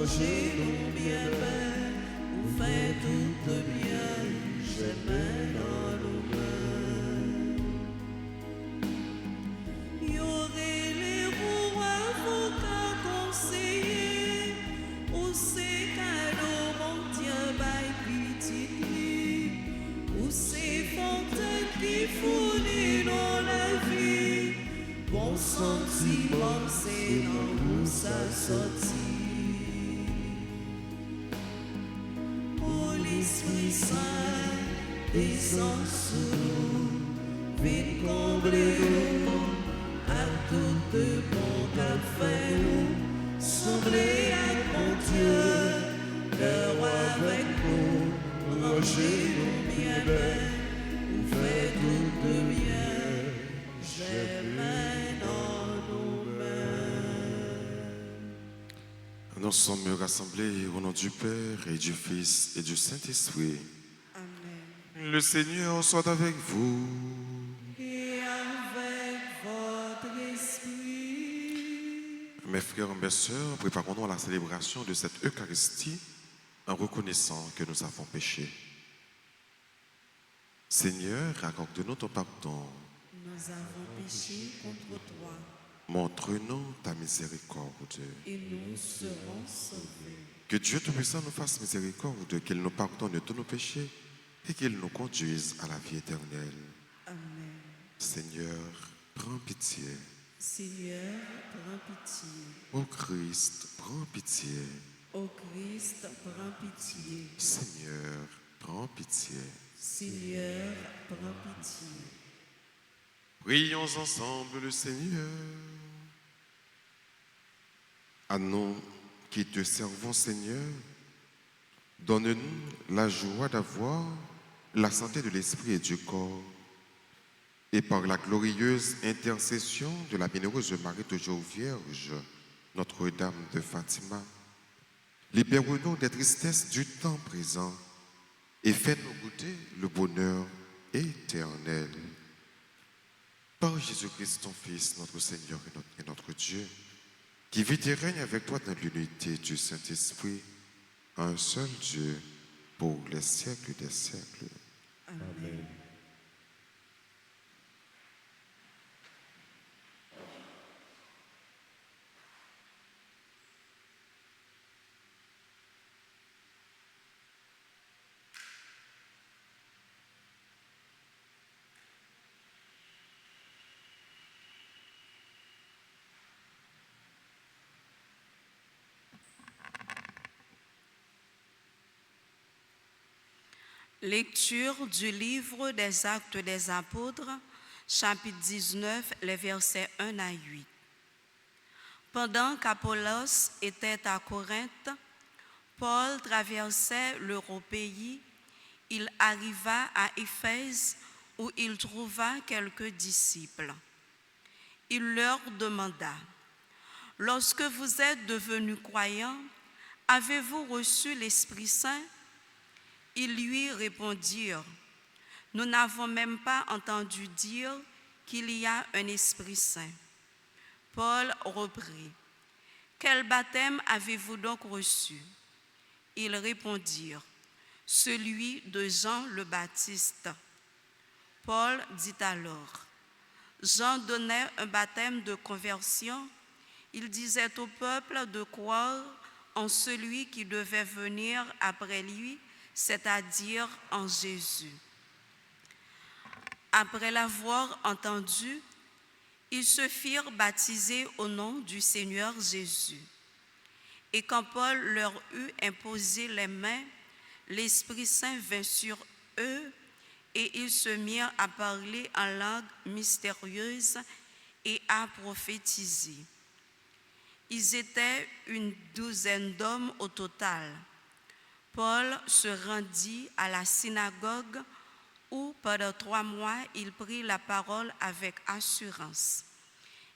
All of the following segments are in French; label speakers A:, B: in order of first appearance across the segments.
A: Roger non bien belle, vous faites tout bien, j'aime dans nos mains. Y aurait les rois, avocats, conseillers, ou ces cadeaux, mon Dieu, by petit lit, ou ces fontaines qui fournissent dans la vie. Bon sentiment, c'est dans nous ça sortit. Oh, l'Esprit Saint, descend sous nous, vite comblez-nous, à tout de bon café nous, semblez à mon Dieu, le roi avec nous, rangez-nous bien belle, vous faites tout de bien, j'aime dans nos mains.
B: Nous sommes rassemblés au nom du Père et du Fils et du Saint-Esprit.
A: Amen.
B: Le Seigneur soit avec vous.
A: Et avec votre esprit.
B: Mes frères et mes sœurs, préparons-nous à la célébration de cette Eucharistie en reconnaissant que nous avons péché. Seigneur, accorde-nous ton pardon.
A: Nous avons péché contre toi
B: Montre-nous ta miséricorde.
A: et nous serons sauvés.
B: Que Dieu Tout-Puissant nous fasse miséricorde, qu'il nous pardonne de tous nos péchés et qu'il nous conduise à la vie éternelle.
A: Amen.
B: Seigneur, prends pitié.
A: Seigneur, prends pitié.
B: Ô Christ, prends pitié.
A: Ô Christ, prends pitié.
B: Seigneur, prends pitié.
A: Seigneur, prends pitié.
B: Prions ensemble le Seigneur. À nous qui te servons, Seigneur, donne-nous la joie d'avoir la santé de l'esprit et du corps. Et par la glorieuse intercession de la bienheureuse Marie toujours Vierge, Notre-Dame de Fatima, libère-nous des tristesses du temps présent et fais-nous goûter le bonheur éternel. Par Jésus-Christ, ton Fils, notre Seigneur et notre Dieu, qui vit et règne avec toi dans l'unité du Saint-Esprit, un seul Dieu, pour les siècles des siècles.
A: Amen. Lecture du livre des Actes des Apôtres, chapitre 19, les versets 1 à 8. Pendant qu'Apollos était à Corinthe, Paul traversait l'Européie. Il arriva à Éphèse où il trouva quelques disciples. Il leur demanda: « Lorsque vous êtes devenus croyants, avez-vous reçu l'Esprit Saint ?» Ils lui répondirent: « Nous n'avons même pas entendu dire qu'il y a un Esprit Saint. » Paul reprit: « Quel baptême avez-vous donc reçu ?» Ils répondirent: « Celui de Jean le Baptiste. » Paul dit alors: « Jean donnait un baptême de conversion. Il disait au peuple de croire en celui qui devait venir après lui, c'est-à-dire en Jésus. » Après l'avoir entendu, ils se firent baptiser au nom du Seigneur Jésus. Et quand Paul leur eut imposé les mains, l'Esprit Saint vint sur eux et ils se mirent à parler en langue mystérieuse et à prophétiser. Ils étaient une douzaine d'hommes au total. Paul se rendit à la synagogue où pendant 3 mois il prit la parole avec assurance.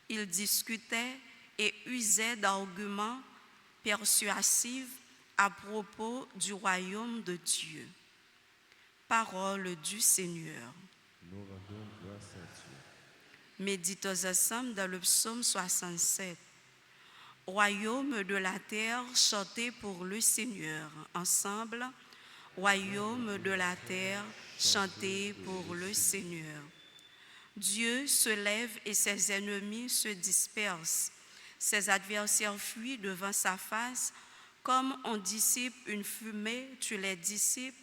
A: Il discutait et usait d'arguments persuasifs à propos du royaume de Dieu. Parole du Seigneur.
C: Nous rendons grâce à Dieu.
A: Méditons ensemble dans le psaume 67. Royaume de la terre, chantez pour le Seigneur. Ensemble, royaume de la terre, chantez pour le Seigneur. Dieu se lève et ses ennemis se dispersent. Ses adversaires fuient devant sa face. Comme on dissipe une fumée, tu les dissipes.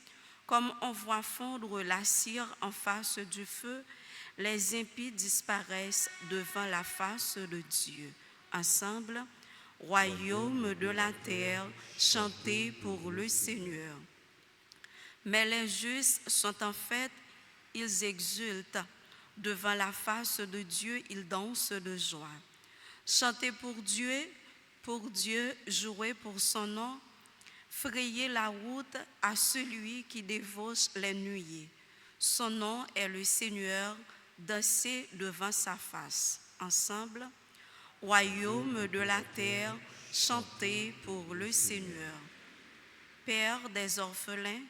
A: Comme on voit fondre la cire en face du feu, les impies disparaissent devant la face de Dieu. Ensemble, royaume de la terre, chantez pour le Seigneur. Mais les justes sont en fête, ils exultent. Devant la face de Dieu, ils dansent de joie. Chantez pour Dieu, jouez pour son nom. Frayez la route à celui qui débauche les nuées. Son nom est le Seigneur, dansez devant sa face. Ensemble, royaume de la terre, chantez pour le Seigneur. Père des orphelins,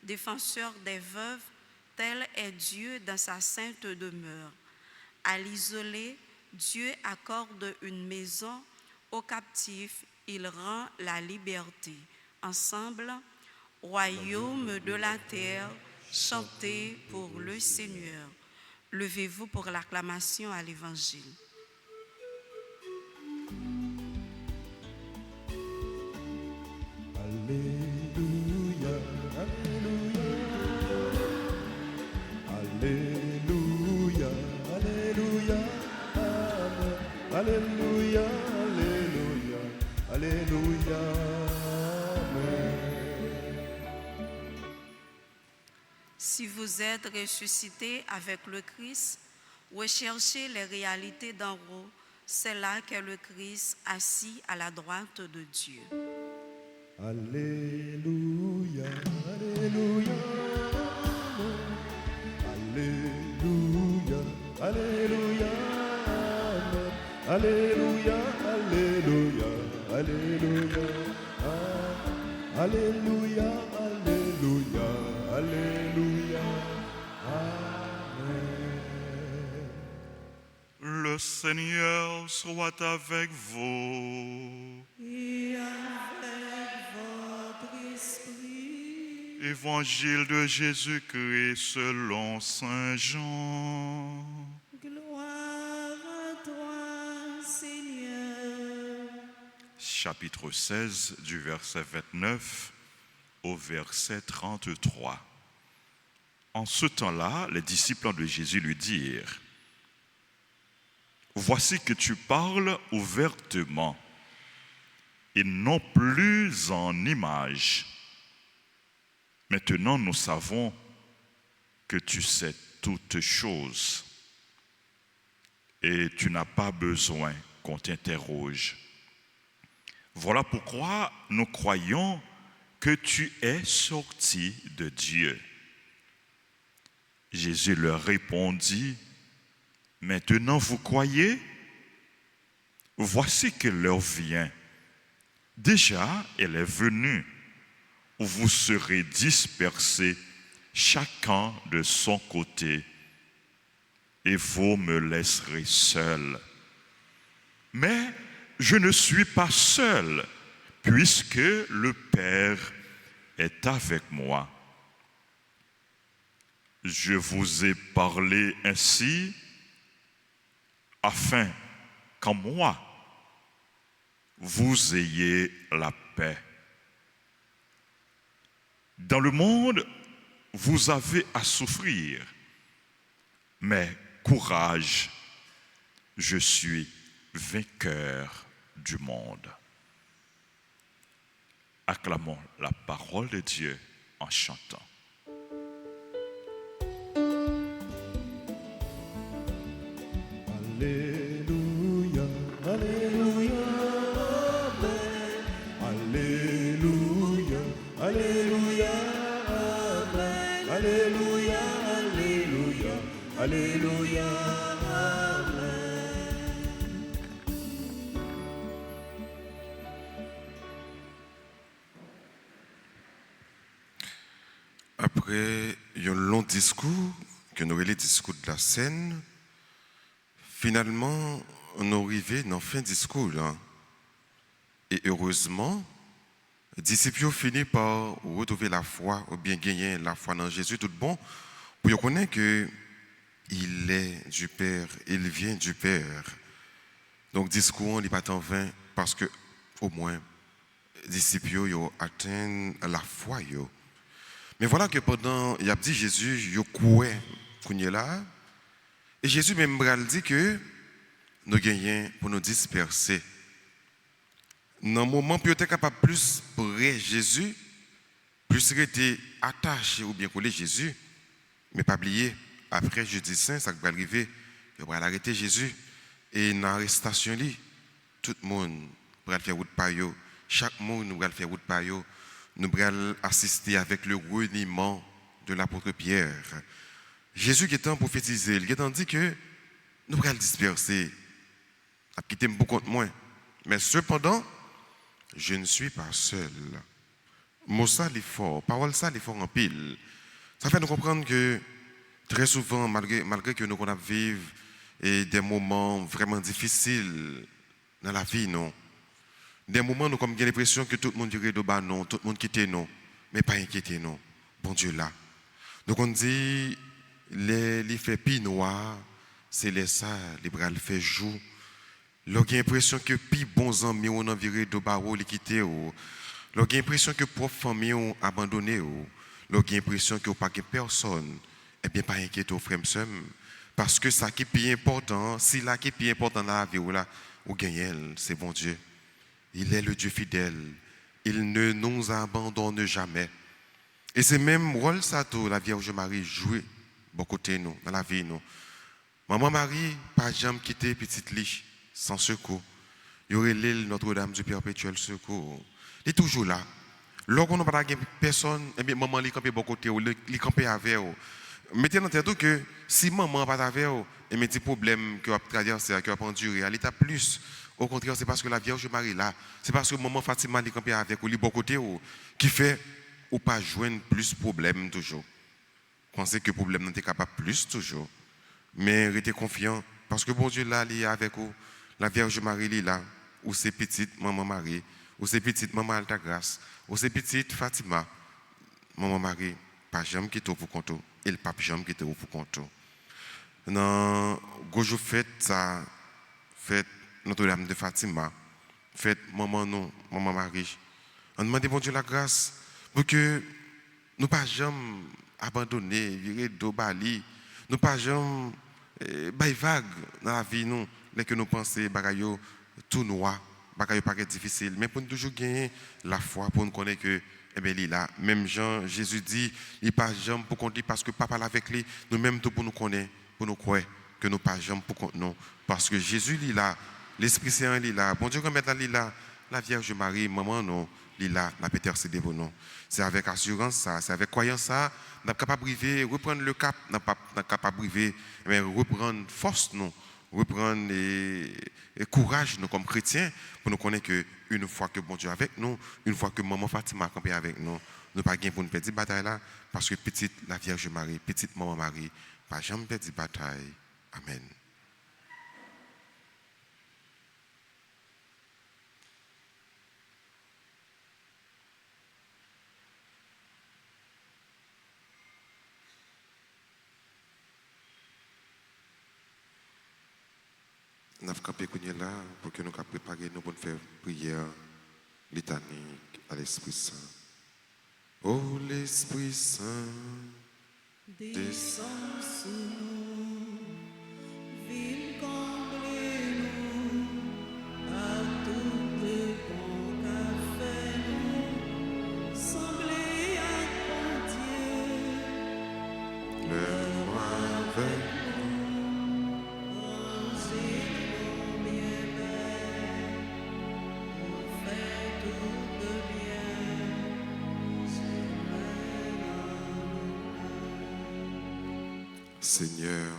A: défenseur des veuves, tel est Dieu dans sa sainte demeure. À l'isolé, Dieu accorde une maison, aux captifs, il rend la liberté. Ensemble, royaume de la terre, chantez pour le Seigneur. Levez-vous pour l'acclamation à l'Évangile.
C: Alléluia, Alléluia, Alléluia, Alléluia, Amen. Alléluia, Alléluia, Alléluia, Amen.
A: Si vous êtes ressuscité avec le Christ, recherchez les réalités d'en haut. C'est là qu'est le Christ assis à la droite de Dieu.
C: Alléluia, Alléluia, Alléluia, Alléluia, Amen. Alléluia, Alléluia, Alléluia, Alléluia, Alléluia, Alléluia, Amen.
D: Le Seigneur soit avec vous.
A: Et avec votre esprit.
D: Évangile de Jésus-Christ selon Saint Jean.
A: Gloire à toi, Seigneur.
D: Chapitre 16 du verset 29 au verset 33. En ce temps-là, les disciples de Jésus lui dirent: Voici que tu parles ouvertement et non plus en images. Maintenant, nous savons que tu sais toutes choses et tu n'as pas besoin qu'on t'interroge. Voilà pourquoi nous croyons que tu es sorti de Dieu. Jésus leur répondit: Maintenant vous croyez? Voici que l'heure vient. Déjà, elle est venue, où vous serez dispersés, chacun de son côté, et vous me laisserez seul. Mais je ne suis pas seul, puisque le Père est avec moi. Je vous ai parlé ainsi, afin qu'en moi, vous ayez la paix. Dans le monde, vous avez à souffrir, mais courage, je suis vainqueur du monde. Acclamons la parole de Dieu en chantant.
C: Alléluia, Alléluia, Amen. Alléluia, Alléluia, Amen. Alléluia, Alléluia, Alléluia, Amen.
B: Après un long discours, que nous les discours de la scène, finalement, on est arrivé dans la fin du discours. Là. Et heureusement, les disciples ont fini par retrouver la foi, ou bien gagner la foi dans Jésus tout bon, pour connaître que il est du Père, il vient du Père. Donc, discours n'est pas tant vain parce que, au moins, les disciples ont atteint la foi. Mais voilà que pendant, il a dit Jésus, il couait qu'on est là. Et Jésus même dit que nous gagnons pour nous disperser. Dans le moment où nous sommes capables de plus près Jésus, plus rester attaché ou bien collé Jésus, mais pas oublier, après jeudi saint, ça va arriver, il va arrêter Jésus. Et dans l'arrestation, tout le monde va faire route par eux. Chaque monde va faire route par eux. Nous allons assister avec le reniement de l'apôtre Pierre. Jésus qui est en prophétisé, il est en dit que nous allons disperser. À quitter beaucoup de moins. Mais cependant, je ne suis pas seul. Mot ça, il est fort. Parole ça, il est fort en pile. Ça fait nous comprendre que très souvent, malgré que nous vivons des moments vraiment difficiles dans la vie, non. Des moments où nous avons l'impression que tout le monde dirait de bas, non, tout le monde quitte nous, mais pas inquiété, non. Bon Dieu là. Donc on dit, les fait pi noir, c'est les ça, les bras le fait jour. L'on a l'impression que pi bons amis ont enviré de bas, les quitter. L'on a l'impression que propres familles ont abandonné. L'on a l'impression que pas de personne, eh bien pas inquiété aux frères et parce que ça qui est plus important, si là qui est plus important dans la vie, ou gagne, c'est bon Dieu. Il est le Dieu fidèle. Il ne nous abandonne jamais. Et c'est même rôle ça tout la Vierge Marie jouer beaucoup côté nous dans la vie nous. Maman Marie pas jamais quitter petite liche sans secours. Il y aurait l'île Notre-Dame du Perpétuel Secours. Il est toujours là. Lorsqu'on n'a pas personne, eh bien maman li camper beaucoup côté ou li camper avec vous. Mettez dans tête que si maman pas avec vous, et mes petits problèmes que vous traversez, que vous endurez, à l'état plus. Au contraire, c'est parce que la Vierge Marie là, c'est parce que maman Fatima li camper avec vous, li beaucoup côté qui fait ou pas joindre plus de problèmes toujours. Pensez que le problème n'est capable plus toujours. Mais restez confiant parce que bon Dieu là, il est avec vous. La Vierge Marie est là. Ou c'est petite maman Marie, ou c'est petite maman Altagrace, ou c'est petite Fatima. Maman Marie, pas jamais quitter pour compte. Et le pape jamais quitter pour compte. Dans Gojo fête ça, fête Notre-Dame de Fatima, fête maman non, maman Marie. On demande bon Dieu la grâce pour que nous pas jamais abandonner, virer d'Obali, nous pas jamais vague dans la vie nous, dès que nous pensons bagayo tout noir, bagayo pas difficile, mais pour nous toujours gagner la foi, pour nous connaître que eh bien, il est là. Même Jean, Jésus dit, il pas jamais pour qu'on dise parce que papa avec lui, nous même tout pour nous connaître, pour nous croire que nous pas jamais pour qu'on non, parce que Jésus il est là, l'Esprit Saint il est là, bon Dieu remettre là, il est là, la Vierge Marie, maman non. Là, la intercédé pour nous. C'est avec assurance ça, c'est avec croyance ça, nous sommes capables de briver, reprendre le cap, nous sommes capables de briver, reprendre force nous, reprendre courage nous comme chrétiens pour nous connaître que une fois que bon Dieu est avec nous, une fois que maman Fatima a campé avec nous, nous pas gagner pour une petite bataille là, parce que petite la Vierge Marie, petite maman Marie, pas jamais perdre bataille. Amen. Nous avons campé là pour que nous puissions préparer nous pour faire prière litanique à l'Esprit Saint. Oh l'Esprit Saint,
A: descends sur nous, viens combler nous, à tout le bon qu'a fait nous, sembler à ton Dieu,
B: le roi avec Seigneur,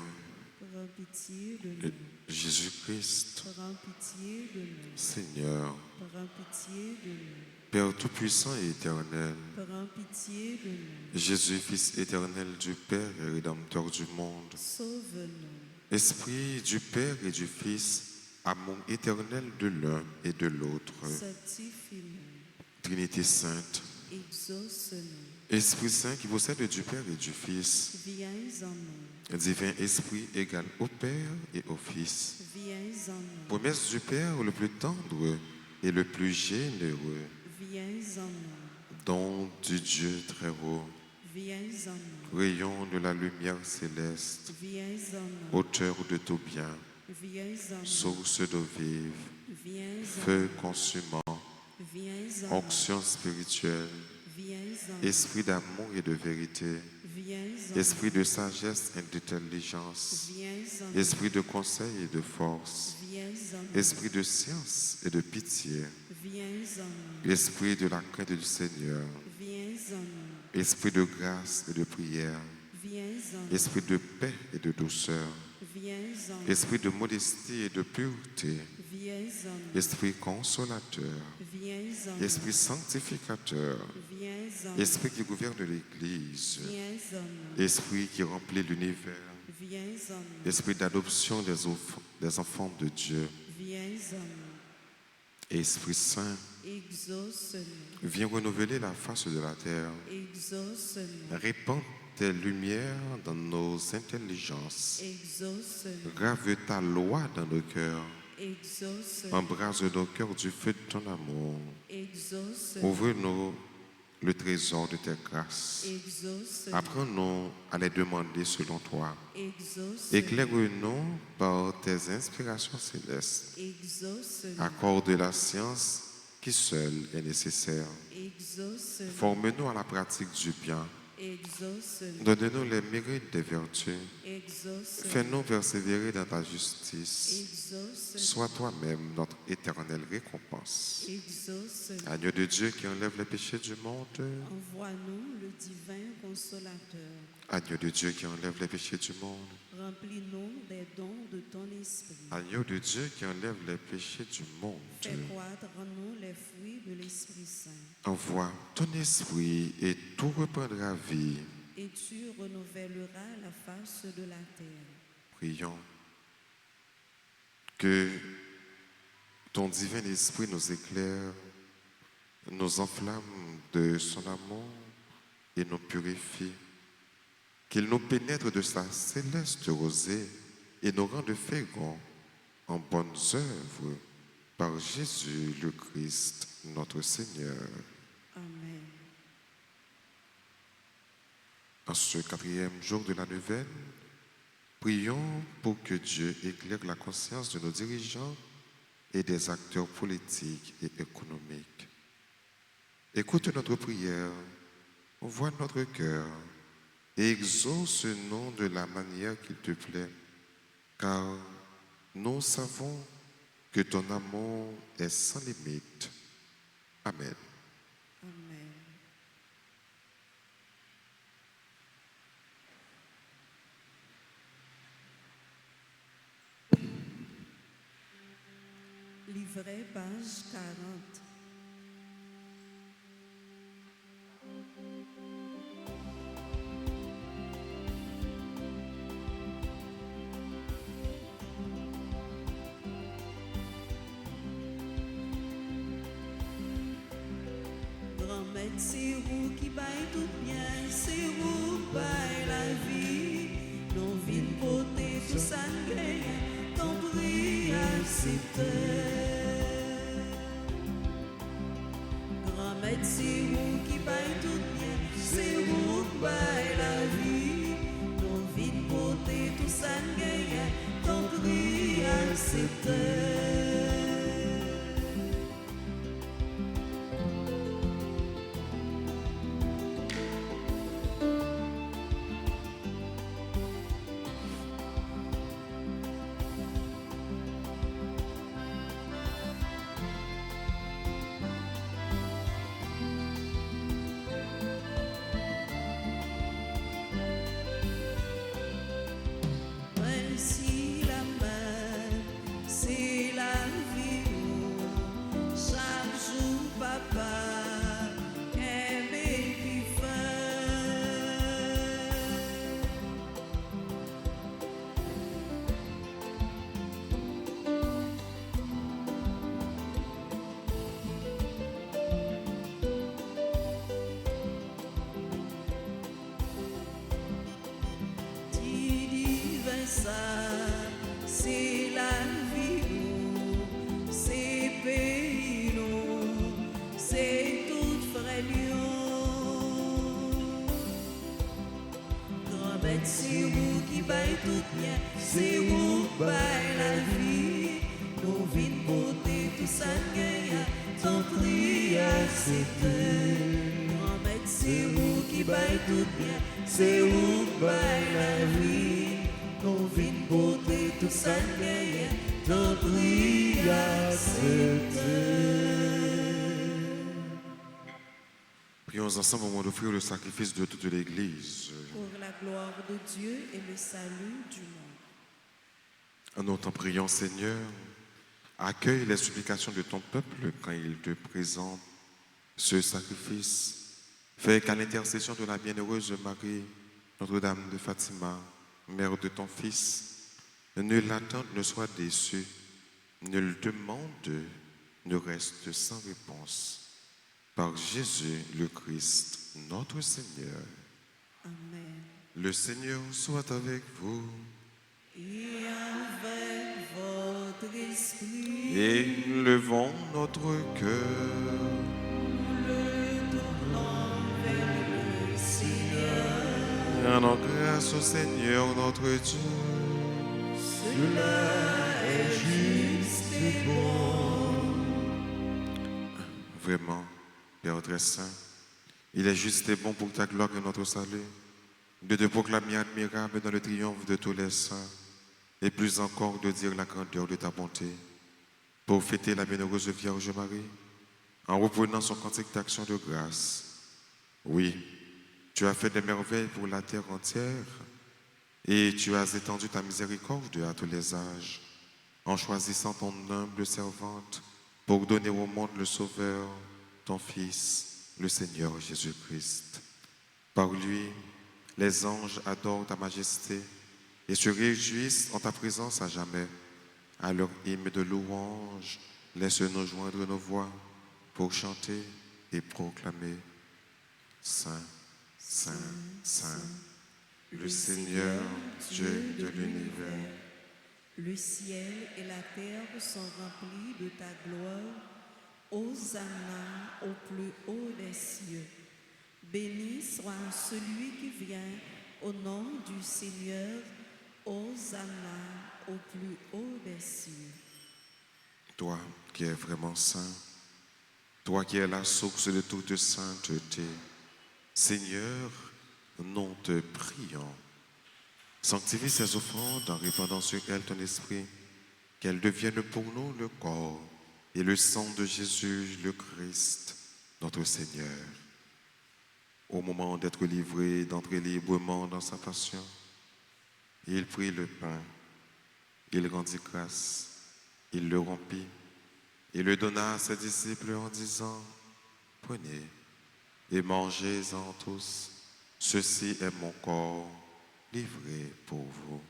A: prends pitié de nous.
B: Jésus-Christ,
A: Prends pitié de nous.
B: Seigneur,
A: Prends pitié de nous.
B: Père Tout-Puissant et Éternel,
A: Prends pitié de nous.
B: Jésus, Fils éternel du Père et Rédempteur du monde,
A: Sauve-nous.
B: Esprit du Père et du Fils, amour éternel de l'un et de l'autre.
A: sanctifie-nous,
B: Trinité sainte,
A: exauce-nous,
B: Esprit Saint qui possède du Père et du Fils,
A: viens en nous,
B: divin Esprit égal au Père et au Fils.
A: viens en nous,
B: Promesse du Père le plus tendre et le plus généreux,
A: viens en nous,
B: don du Dieu très haut,
A: viens en nous,
B: rayon de la lumière céleste,
A: viens en nous,
B: auteur de tout bien,
A: viens en nous,
B: source d'eau vive,
A: viens en
B: feu consumant,
A: nous, viens en nous,
B: onction spirituelle,
A: viens en nous,
B: esprit d'amour et de vérité,
A: viens en nous,
B: esprit de sagesse et d'intelligence,
A: viens en nous,
B: esprit de conseil et de force,
A: viens en nous,
B: esprit de science et de pitié,
A: viens en nous,
B: esprit de la crainte du Seigneur,
A: viens en nous,
B: esprit de grâce et de prière,
A: viens en nous,
B: esprit de paix et de douceur,
A: viens en nous,
B: esprit de modestie et de pureté,
A: viens en nous,
B: esprit consolateur,
A: viens en nous,
B: esprit sanctificateur,
A: viens en nous,
B: esprit qui gouverne l'Église,
A: viens en nous,
B: esprit qui remplit l'univers,
A: viens en nous,
B: esprit d'adoption des enfants de Dieu,
A: viens en nous,
B: Esprit Saint,
A: exauce-nous,
B: viens renouveler la face de la terre,
A: exauce-nous,
B: répand tes lumières dans nos intelligences,
A: exauce-nous,
B: grave ta loi dans nos cœurs,
A: exauce-nous,
B: embrase nos cœurs du feu de ton amour,
A: exauce-nous,
B: ouvre-nous le trésor de tes grâces,
A: exauce-nous,
B: apprends-nous à les demander selon toi,
A: exauce-nous,
B: éclaire-nous par tes inspirations célestes,
A: exauce-nous,
B: accorde la science qui seule est nécessaire,
A: exauce-nous,
B: forme-nous à la pratique du bien,
A: exauce-nous,
B: donne-nous les mérites des vertus,
A: exauce-nous,
B: fais-nous persévérer dans ta justice,
A: exauce-nous,
B: sois toi-même notre éternelle récompense.
A: exauce-nous,
B: Agneau de Dieu qui enlève les péchés du monde,
A: envoie-nous le divin consolateur,
B: agneau de Dieu qui enlève les péchés du monde,
A: remplis-nous des dons de ton esprit,
B: agneau de Dieu qui enlève les péchés du monde,
A: fais croître en nous les fruits de l'Esprit Saint,
B: envoie ton esprit et tout reprendra vie.
A: et tu renouvelleras la face de la terre.
B: Prions que ton divin esprit nous éclaire, nous enflamme de son amour et nous purifie, qu'il nous pénètre de sa céleste rosée et nous rende féconds en bonnes œuvres par Jésus le Christ, notre Seigneur.
A: Amen.
B: En ce 4e jour de la neuvaine, prions pour que Dieu éclaire la conscience de nos dirigeants et des acteurs politiques et économiques. Écoute notre prière, vois notre cœur et exauce-nous de la manière qu'il te plaît, car nous savons que ton amour est sans limite. Amen.
A: Amen. Livret, page 40. Grand-mère, c'est vous qui baille tout bien, c'est vous qui baille la vie. Non, vine côté tout ça gagne, ton prix accepté. Grand-mère, c'est vous qui baille tout bien, c'est vous qui baille la vie. Non, vine côté tout ça gagne, ton prix accepté. Si la main, c'est la c'est la vie, nous, c'est pays, nous, c'est toute frayeur. Grand-mère, c'est vous qui baille tout bien, c'est vous qui baille la vie. Nous vînes porter tout ça gagne, ton prière c'était. Grand-mère, c'est vous qui baille tout bien, c'est vous qui baille la vie. Nous vînes porter tout ça gagne, ton prière c'était.
B: Prions ensemble au moment d'offrir le sacrifice de toute l'Église.
A: Pour la gloire de Dieu et le salut du monde.
B: En notre temps, prions, Seigneur, accueille les supplications de ton peuple quand il te présente ce sacrifice. Fais qu'à l'intercession de la bienheureuse Marie, Notre-Dame de Fatima, mère de ton Fils, nulle attente ne soit déçue, nulle demande ne reste sans réponse. Par Jésus le Christ, notre Seigneur.
A: Amen.
B: Le Seigneur soit avec vous.
A: Et avec votre esprit,
B: Et levons notre cœur.
A: le tournant vers le Seigneur.
B: Rendons grâce au Seigneur notre Dieu.
A: Cela est juste et bon.
B: Vraiment, Père très saint, il est juste et bon pour ta gloire et notre salut de te proclamer admirable dans le triomphe de tous les saints et plus encore de dire la grandeur de ta bonté pour fêter la bienheureuse Vierge Marie en reprenant son cantique d'action de grâce. Oui, tu as fait des merveilles pour la terre entière et tu as étendu ta miséricorde à tous les âges en choisissant ton humble servante pour donner au monde le Sauveur, ton Fils, le Seigneur Jésus-Christ. Par lui, les anges adorent ta majesté et se réjouissent en ta présence à jamais. À leur hymne de louange, laisse-nous joindre nos voix pour chanter et proclamer Saint, Saint, Saint, le Seigneur, Dieu de l'univers.
A: Le ciel et la terre sont remplis de ta gloire. Hosanna au plus haut des cieux. Béni soit celui qui vient au nom du Seigneur. Hosanna au plus haut des cieux.
B: Toi qui es vraiment saint, toi qui es la source de toute sainteté, Seigneur, nous te prions. Sanctifie ces offrandes en répandant sur elles ton esprit, qu'elles deviennent pour nous le corps et le sang de Jésus le Christ, notre Seigneur. Au moment d'être livré, d'entrer librement dans sa passion, il prit le pain, il rendit grâce, il le rompit et le donna à ses disciples en disant, « Prenez et mangez-en tous, ceci est mon corps livré pour vous. »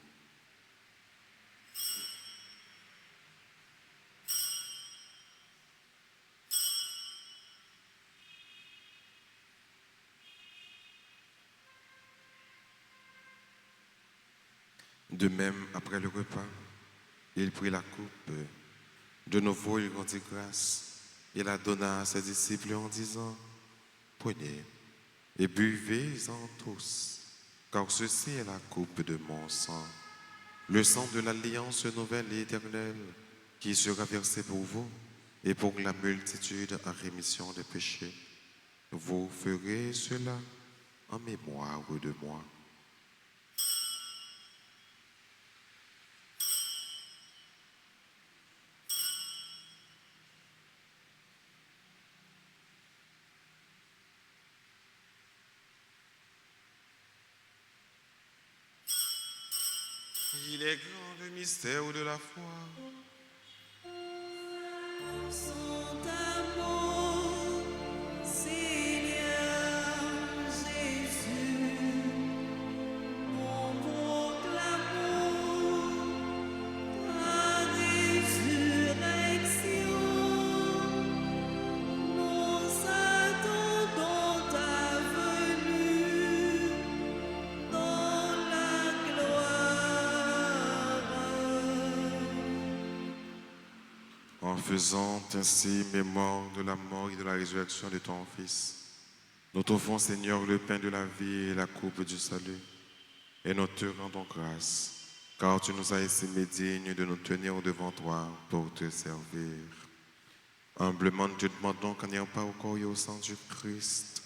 B: De même, après le repas, il prit la coupe. De nouveau, il rendit grâce et la donna à ses disciples en disant, « Prenez et buvez-en tous, car ceci est la coupe de mon sang, le sang de l'alliance nouvelle et éternelle qui sera versé pour vous et pour la multitude en rémission des péchés. Vous ferez cela en mémoire de moi. » Il est grand le mystère de la foi.
A: Son amour, Seigneur Jésus, nous proclamons ta résurrection. Nous attendons ta venue dans la gloire.
B: En faisant ainsi mémoire de la mort et de la résurrection de ton Fils, nous t'offrons, Seigneur, le pain de la vie et la coupe du salut. Et nous te rendons grâce, car tu nous as estimés dignes de nous tenir devant toi pour te servir. Humblement, nous te demandons qu'en ayant pas au corps et au sang du Christ,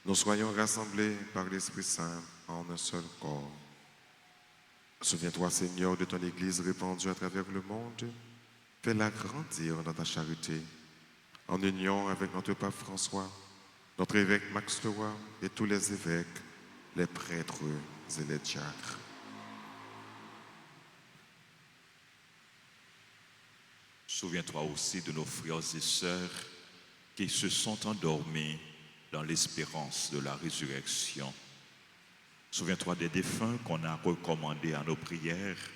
B: nous soyons rassemblés par l'Esprit Saint en un seul corps. Souviens-toi, Seigneur, de ton Église répandue à travers le monde. Fais-la grandir dans ta charité, en union avec notre pape François, notre évêque Max Leroy et tous les évêques, les prêtres et les diacres.
D: Souviens-toi aussi de nos frères et sœurs qui se sont endormis dans l'espérance de la résurrection. Souviens-toi des défunts qu'on a recommandés à nos prières,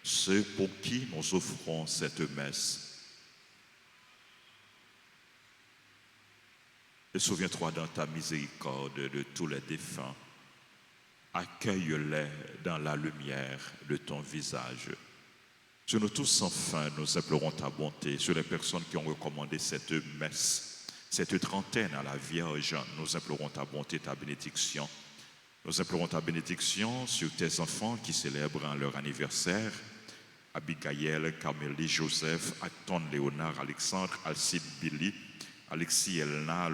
D: ceux pour qui nous offrons cette messe. Et souviens-toi dans ta miséricorde de tous les défunts. Accueille-les dans la lumière de ton visage. Sur nous tous, enfin, nous implorons ta bonté sur les personnes qui ont recommandé cette messe, cette trentaine à la Vierge. Nous implorons ta bonté, ta bénédiction. Nous implorons ta bénédiction sur tes enfants qui célèbrent leur anniversaire. Abigail, Camélie, Joseph, Acton, Léonard, Alexandre, Alcide, Billy, Alexis, Elna,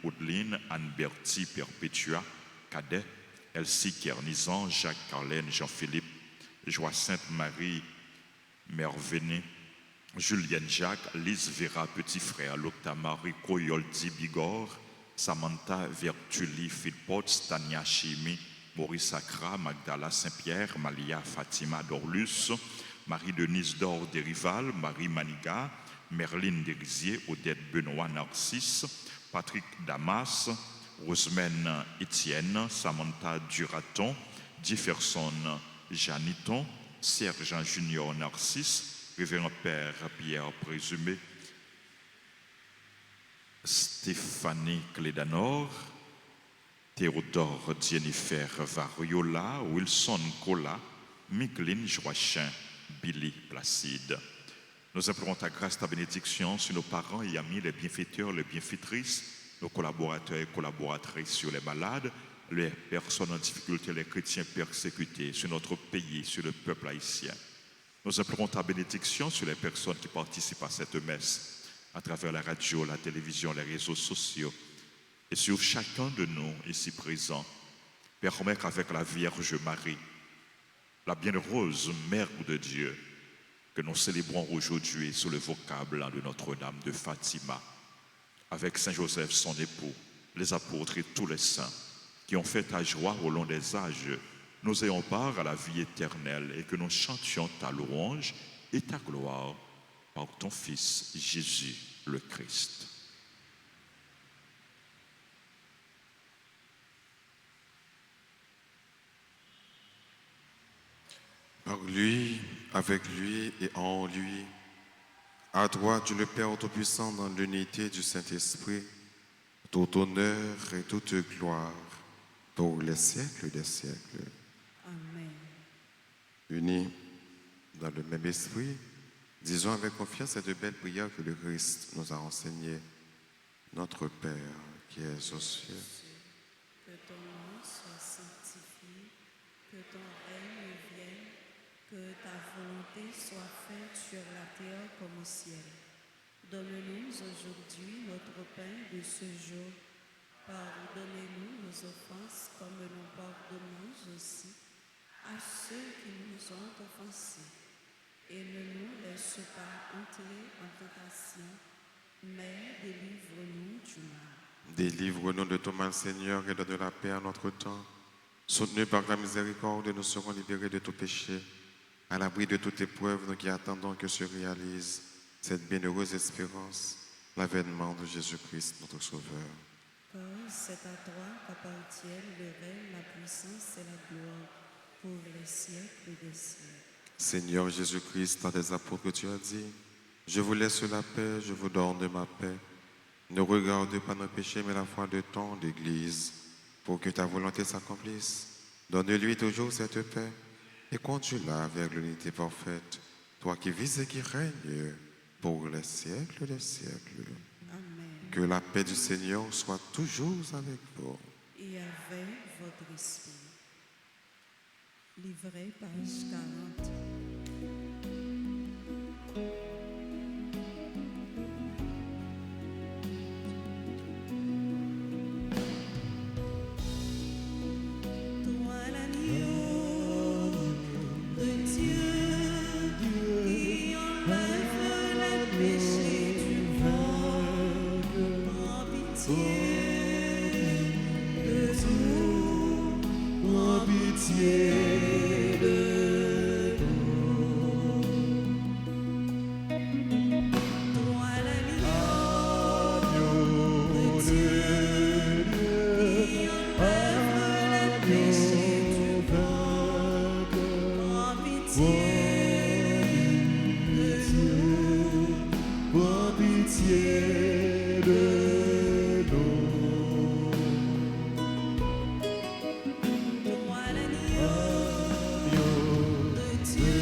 D: Audeline, Anne-Bertie, Perpétua, Cadet, Elsie, Kernizan, Jacques, Carlène, Jean-Philippe, Joacinthe, Marie, Mervené, Julienne, Jacques, Lise, Vera, Petit Frère, Loctamar, Rico, Yoldi, Bigor, Samantha, Vertuli, Philpot, Tania, Chimi, Maurice Sacra, Magdala, Saint-Pierre, Malia, Fatima, Dorlus, Marie-Denise Dor, Derival, Marie Maniga, Merline Derizier, Odette Benoît, Narcisse, Patrick Damas, Rosemène Étienne, Samantha Duraton, Jefferson Janiton, Serge Junior Narcisse, Révérend Père Pierre Présumé, Stéphanie Clédanor, Théodore Jennifer Variola, Wilson Cola, Micheline Joachin, Billy Placide. Nous implorons ta grâce, ta bénédiction sur nos parents et amis, les bienfaiteurs, les bienfaitrices, nos collaborateurs et collaboratrices, sur les malades, les personnes en difficulté, les chrétiens persécutés, sur notre pays, sur le peuple haïtien. Nous implorons ta bénédiction sur les personnes qui participent à cette messe, à travers la radio, la télévision, les réseaux sociaux, et sur chacun de nous ici présents. Permets qu'avec la Vierge Marie, la bienheureuse Mère de Dieu, que nous célébrons aujourd'hui sous le vocable de Notre-Dame de Fatima, avec Saint Joseph, son époux, les apôtres et tous les saints qui ont fait ta joie au long des âges, nous ayons part à la vie éternelle et que nous chantions ta louange et ta gloire par ton Fils Jésus le Christ.
B: Par lui, avec lui et en lui, à toi, Dieu le Père Tout-Puissant, dans l'unité du Saint-Esprit, tout honneur et toute gloire pour les siècles des siècles.
A: Amen.
B: Unis dans le même esprit, disons avec confiance cette belle prière que le Christ nous a enseignée. Notre Père qui es aux cieux,
A: Que ton nom soit sanctifié, que ton règne vienne, que ta volonté soit faite sur la terre comme au ciel. Donne-nous aujourd'hui notre pain de ce jour. Pardonnez-nous nos offenses comme nous pardonnons aussi à ceux qui nous ont offensés. Et ne nous laisse pas entrer en tentation, mais délivre-nous du mal.
B: délivre-nous de tout mal, Seigneur, et donne la paix à notre temps. Soutenus par ta miséricorde, nous serons libérés de tout péché. À l'abri de toute épreuve, nous qui attendons que se réalise cette bienheureuse espérance, l'avènement de Jésus-Christ, notre Sauveur.
A: Car c'est à toi qu'appartiennent le règne, la puissance et la gloire pour les siècles des siècles.
B: Seigneur Jésus-Christ, à tes apôtres, tu as dit, je vous laisse la paix, je vous donne ma paix. Ne regarde pas nos péchés, mais la foi de ton Église, pour que ta volonté s'accomplisse. Donne-lui toujours cette paix et conduis-la vers l'unité parfaite, toi qui vis et qui règnes pour les siècles des siècles.
A: Amen.
B: Que la paix du Seigneur soit toujours avec vous.
A: Et avec votre esprit. Livret, page 40. Toi l'agneau de Dieu qui enlève les péchés du monde, en pitié de nous, en pitié de nous. Toi l'agneau de Dieu qui enlève les péchés du monde, en pitié de nous,
C: en pitié de
A: toi l'agneau de Dieu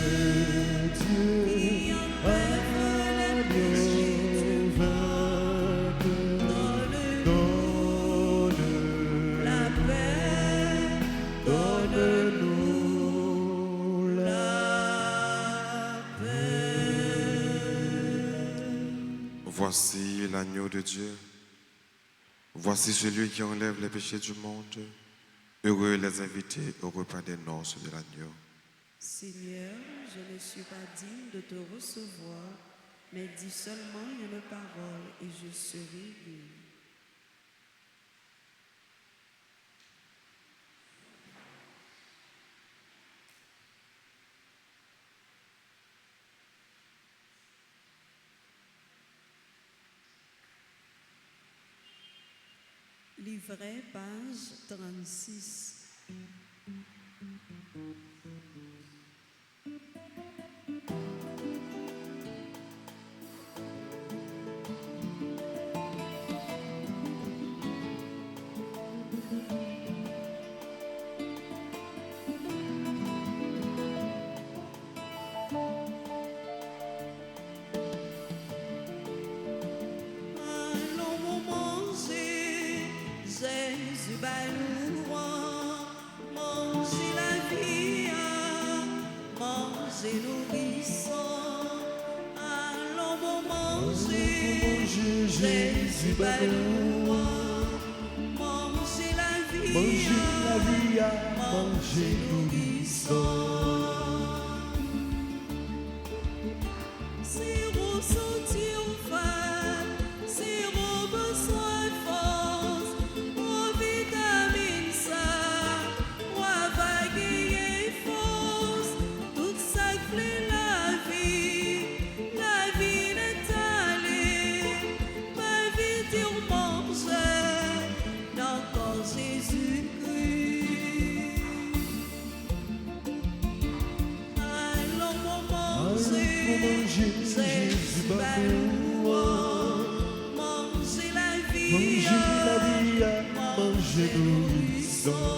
A: qui enlève les péchés du monde, donne-nous la paix, donne-nous la paix.
B: Voici l'agneau de Dieu. Voici celui qui enlève les péchés du monde. Heureux les invités au repas des noces de l'agneau.
A: Seigneur, je ne suis pas digne de te recevoir, mais dis seulement une parole et je serai guéri. Livret, page 36. Allons manger, Jésus balouan, manger la vie, manger nourrissant. Allons manger, Jésus balouan, manger la vie, manger nourrissant. Si vous sentez faim, si vous besoin force, pour vitamine ça, pour vaguer force, tout ça fait la vie est allée, ma vie dire manger, dans corps Jésus-Christ. Allons manger, Jésus balouan, manger la vie,
C: manger nourrissant.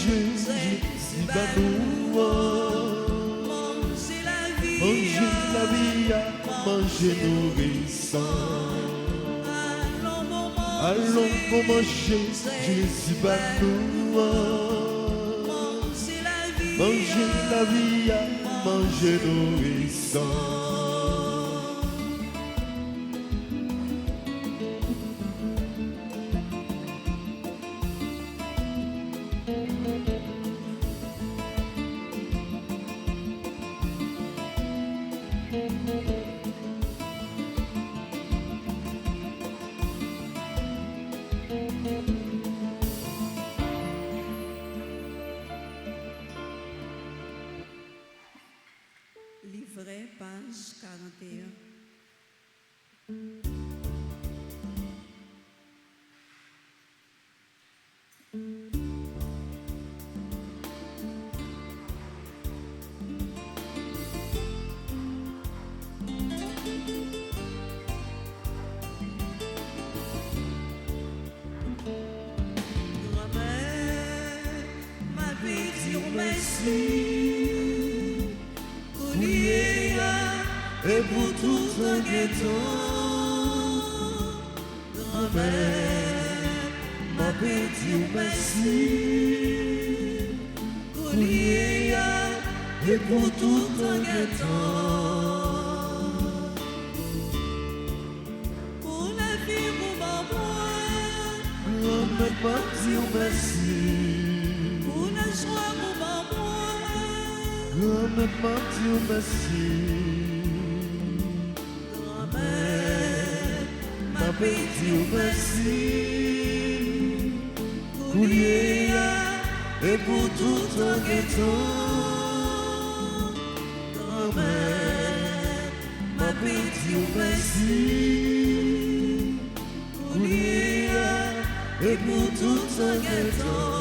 C: Jésus balouan,
A: manger la vie,
C: manger nourrissant.
A: allons
C: Allons pour manger, Jésus va nous. Manger la vie, manger nourrissant.
A: Livret, page 41.
E: Grand-mère, ma vie, merci. Et pour tout un guettant, grand-mère, ma petite merci. Collier, et pour tout un guettant. Pour la vie, mon maman, grand-mère, ma petite merci. Pour la joie, mon maman, grand-mère, ma petite merci. Petit merci, coulier et pour tout un guettant. Grand-mère, ma petite merci, coulier et pour tout un guettant.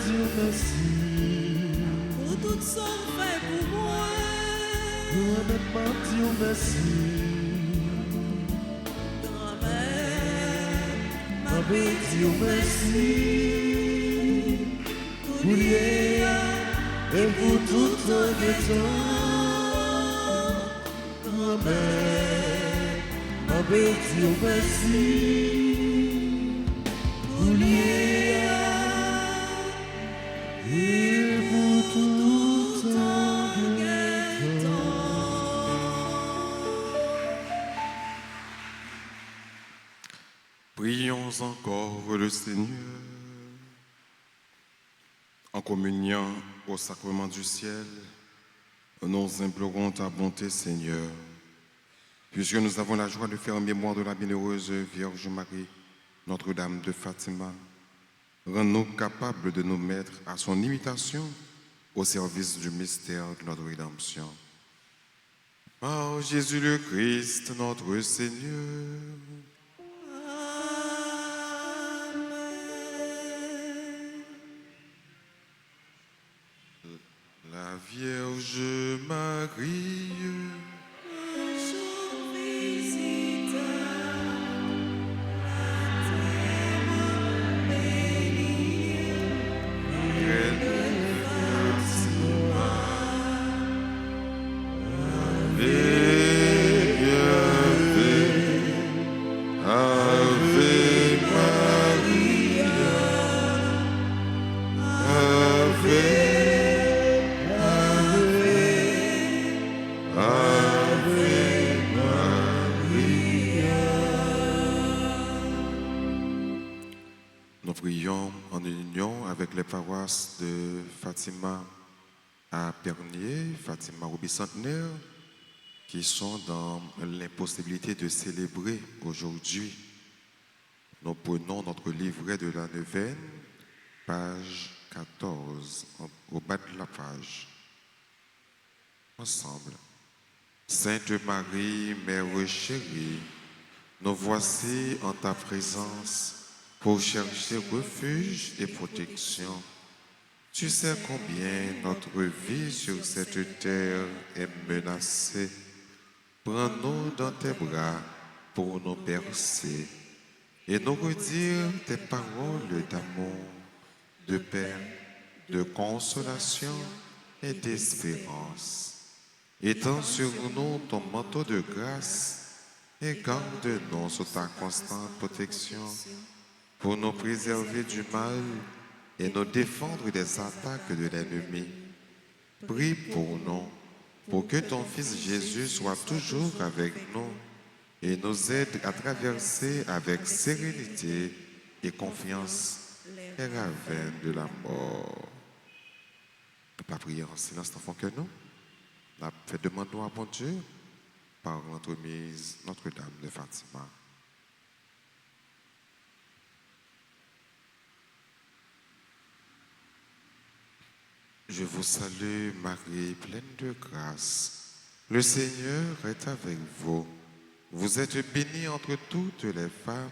C: Dieu merci.
E: Pour tout ce fait pour moi.
C: Grand-mère, Dieu merci.
E: Grand-mère,
C: Ma Dieu merci. Coulier et pour tout un guettant. Grand-mère, ma Dieu merci. Coulier et pour tout un guettant.
B: Prions encore le Seigneur en communiant au sacrement du ciel. Nous implorons ta bonté, Seigneur, puisque nous avons la joie de faire en mémoire de la bienheureuse Vierge Marie, Notre-Dame de Fatima. Rends-nous capables de nous mettre à son imitation au service du mystère de notre rédemption. Par Jésus le Christ, notre Seigneur. La Vierge Marie, nous prions en union avec les paroisses de Fatima à Pernier, Fatima au Bicentenaire, qui sont dans l'impossibilité de célébrer aujourd'hui. Nous prenons notre livret de la neuvaine, page 14, au bas de la page. Ensemble. Sainte Marie, Mère chérie, nous voici en ta présence pour chercher refuge et protection. Tu sais combien notre vie sur cette terre est menacée. Prends-nous dans tes bras pour nous bercer et nous redire tes paroles d'amour, de paix, de consolation et d'espérance. Étends sur nous ton manteau de grâce et garde-nous sous ta constante protection pour nous préserver du mal et nous défendre des attaques de l'ennemi. Prie pour nous, pour que ton Fils Jésus soit toujours avec nous et nous aide à traverser avec sérénité et confiance les ravins de la mort. La prière en silence n'en que nous. La fait demandons à bon Dieu par l'entremise Notre-Dame de Fatima. Je vous salue, Marie, pleine de grâce. Le Seigneur est avec vous. Vous êtes bénie entre toutes les femmes,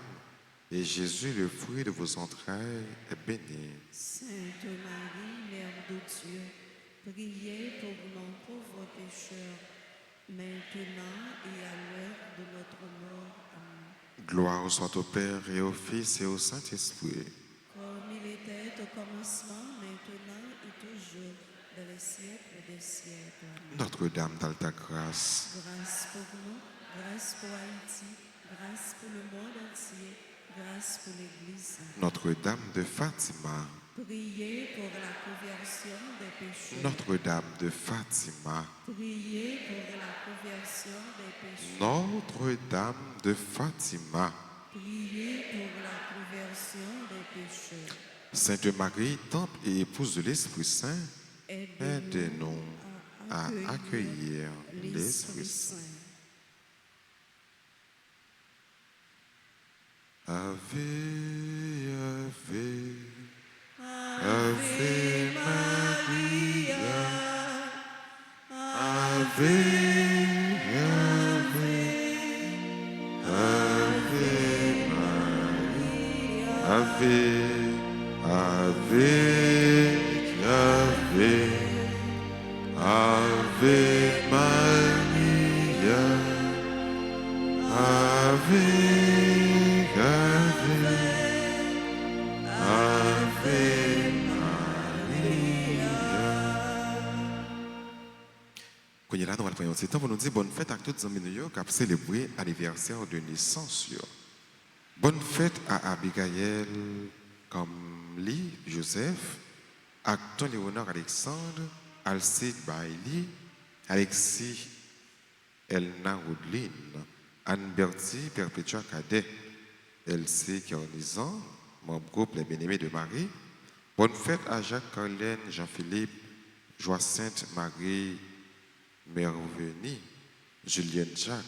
B: et Jésus, le fruit de vos entrailles, est béni.
E: Sainte Marie, Mère de Dieu, priez pour nous pauvres pécheurs, maintenant et à l'heure de notre mort. Amen.
B: Gloire soit au Père et au Fils et au Saint-Esprit.
E: Comme il était au commencement, maintenant et toujours, dans les siècles des siècles. Amen.
B: Notre-Dame d'Alta Grâce,
E: Grâce pour nous, grâce pour Haïti, grâce pour le monde entier, grâce pour l'Église.
B: Notre-Dame de Fatima,
E: Priez pour la conversion des pécheurs.
B: Notre-Dame de Fatima,
E: Priez pour la conversion des pécheurs.
B: Notre-Dame de Fatima,
E: Priez pour la conversion des pécheurs.
B: Sainte Marie, temple et épouse de l'Esprit Saint, aidez-nous à accueillir l'Esprit Saint. Ave, Ave, Ave Maria, Ave, Ave, Ave Maria, Ave, Ave, Ave, Ave Maria, Ave. Quand il y a là, nous allons prendre un petit temps pour nous dire bonne fête à toutes les amis qui ont célébré l'anniversaire de naissance. Bonne fête à Abigail, Kamli, Joseph, Acton Léonard Alexandre, Alcide Bailey, Alexis Elna Woodline, Anne-Bertie Perpétua Cadet, Elsie Carnizan, membre groupe Les Bien-Aimés de Marie. Bonne fête à Jacques Carlène, Jean-Philippe, Joacinthe Marie, Merveni, Julienne Jacques.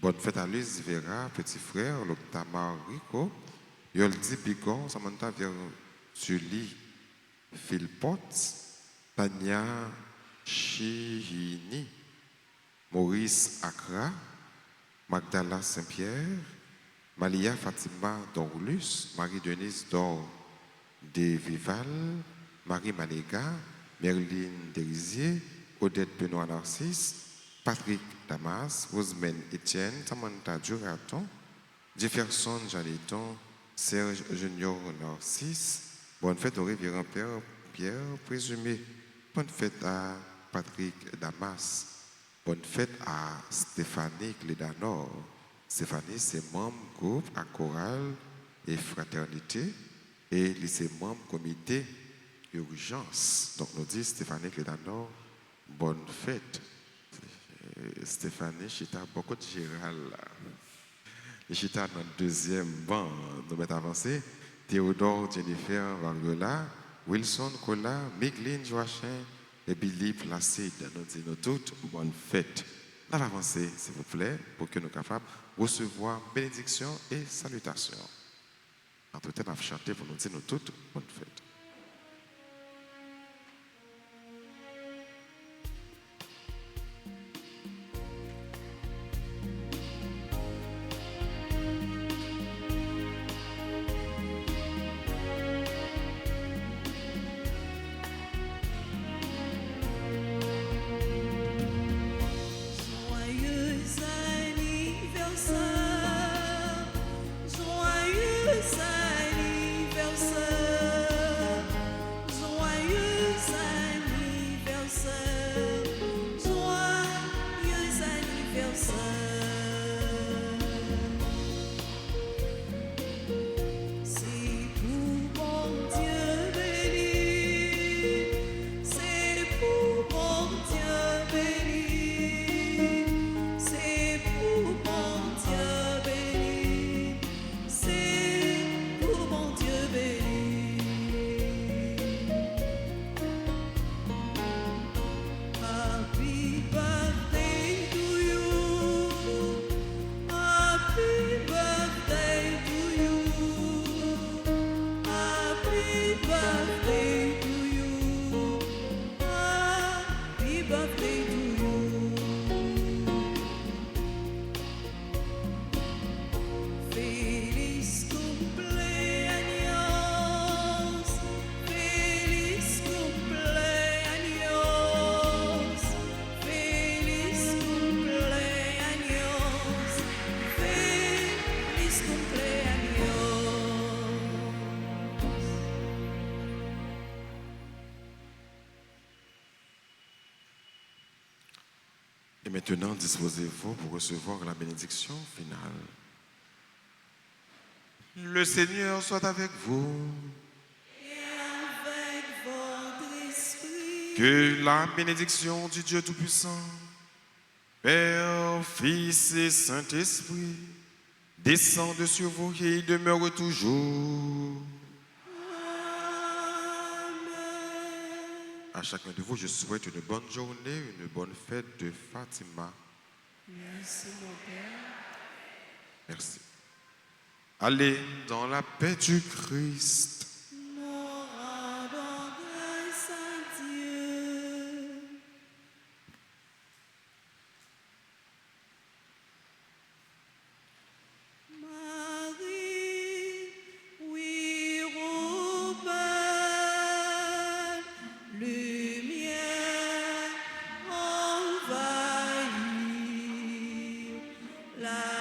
B: Bonne fête à Luis Vera, petit frère, Loctamar Rico, Yoldi Bigon, Samantha Julie Philpot, Tania Chihini, Maurice Accra, Magdala Saint-Pierre, Malia Fatima Dorlus, Marie-Denise Dor de Vival, Marie Manéga, Merline Derisier, Odette Benoît Narcisse, Patrick Damas, Rosemène Etienne, Samantha Duraton, Jefferson Janiton, Serge Junior Narcisse. Bonne fête au révérend Père Pierre Présumé. Bonne fête à Patrick Damas. Bonne fête à Stéphanie Clédanor. Stéphanie, c'est membre groupe à chorale et fraternité et c'est membre comité urgence. Donc nous dit Stéphanie Clédanor, bonne fête. Stéphanie, Chita, beaucoup de Gérald. Chita dans le deuxième banc, nous mettons avancé. Théodore, Jennifer, Variola, Wilson, Cola, Migline, Joachim et Billy Placide. Nous disons toutes bonne fête. Nous allons avancer, s'il vous plaît, pour que nous soyons capables de recevoir bénédiction et salutation. En tout temps, nous allons chanter pour nous dire nous toutes bonne fête.
E: Joyeux
B: Et maintenant, disposez-vous pour recevoir la bénédiction finale. Le Seigneur soit avec vous.
E: Et avec votre esprit.
B: Que la bénédiction du Dieu Tout-Puissant, Père, Fils et Saint-Esprit, descende sur vous et demeure toujours. À chacun de vous, je souhaite une bonne journée, une bonne fête de Fatima.
E: Merci, mon Père.
B: Merci. Allez dans la paix du Christ.
E: Nous rendons grâce à Dieu. Marie, oui, Robert, lumière envahit la